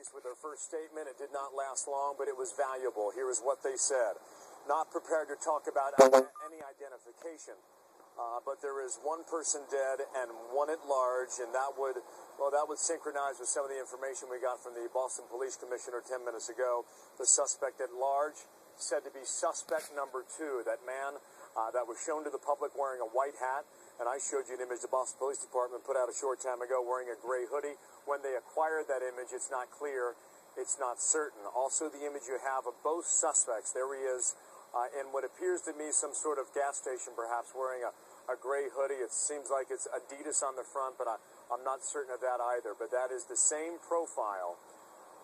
police with their first statement. It did not last long, but it was valuable. Here is what they said. Not prepared to talk about any identification, but there is one person dead and one at large, and that would synchronize with some of the information we got from the Boston Police Commissioner 10 minutes ago. The suspect at large said to be suspect number 2, that man that was shown to the public wearing a white hat. And I showed you an image the Boston Police Department put out a short time ago wearing a gray hoodie. When they acquired that image, it's not clear, it's not certain. Also, the image you have of both suspects, there he is in what appears to me some sort of gas station, perhaps, wearing a gray hoodie. It seems like it's Adidas on the front, but I'm not certain of that either. But that is the same profile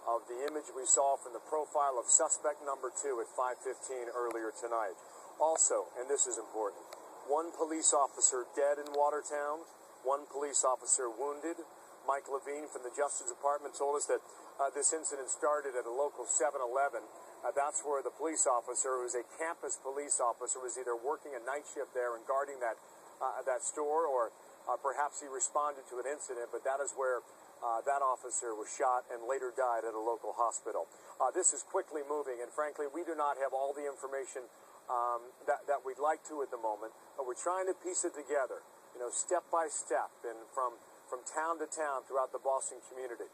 of the image we saw from the profile of suspect number 2 at 5:15 earlier tonight. Also, and this is important, one police officer dead in Watertown, one police officer wounded. Mike Levine from the Justice Department told us that this incident started at a local 7-Eleven. That's where the police officer, who was a campus police officer, was either working a night shift there and guarding that store, or perhaps he responded to an incident, but that is where that officer was shot and later died at a local hospital. This is quickly moving, and frankly, we do not have all the information that we'd like to at the moment, but we're trying to piece it together, step by step, and from town to town throughout the Boston community.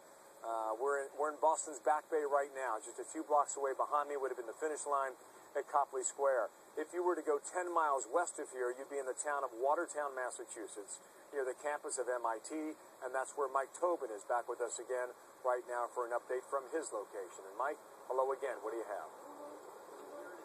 We're in Boston's Back Bay right now. Just a few blocks away behind me would have been the finish line at Copley Square. If you were to go 10 miles west of here, you'd be in the town of Watertown, Massachusetts, near the campus of MIT, and that's where Mike Tobin is back with us again right now for an update from his location. And Mike, hello again. What do you have?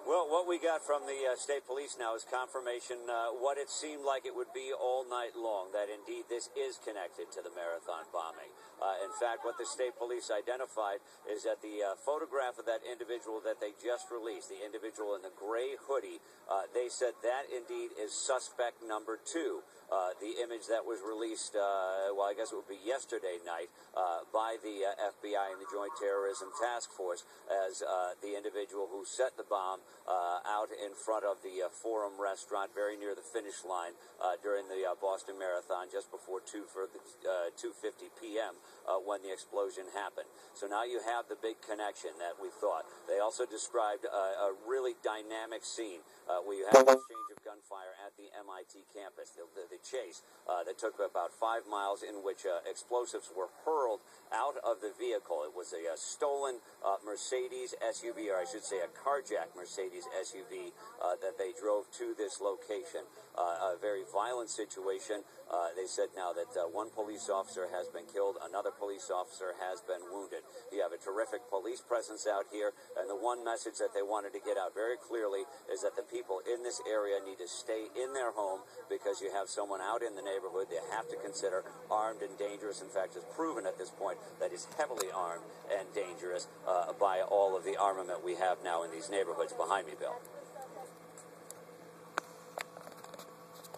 Well, what we got from the state police now is confirmation what it seemed like it would be all night long, that indeed this is connected to the marathon bombing. In fact, what the state police identified is that the photograph of that individual that they just released, the individual in the gray hoodie, they said that indeed is suspect number 2. The image that was released, I guess it would be yesterday night, by the FBI and the Joint Terrorism Task Force as the individual who set the bomb out in front of the Forum restaurant very near the finish line during the Boston Marathon just before 2:50 p.m. When the explosion happened. So now you have the big connection that we thought. They also described a really dynamic scene where you had an exchange of gunfire at the MIT campus. The chase that took about 5 miles, in which explosives were hurled out of the vehicle. It was a stolen Mercedes SUV, or I should say a carjacked Mercedes SUV that they drove to this location. A very violent situation. They said now that one police officer has been killed, another police officer has been wounded. You have a terrific police presence out here, and the one message that they wanted to get out very clearly is that the people in this area need to stay in their home, because you have someone out in the neighborhood they have to consider armed and dangerous. In fact, it's proven at this point that is heavily armed and dangerous by all of the armament we have now in these neighborhoods behind me, Bill.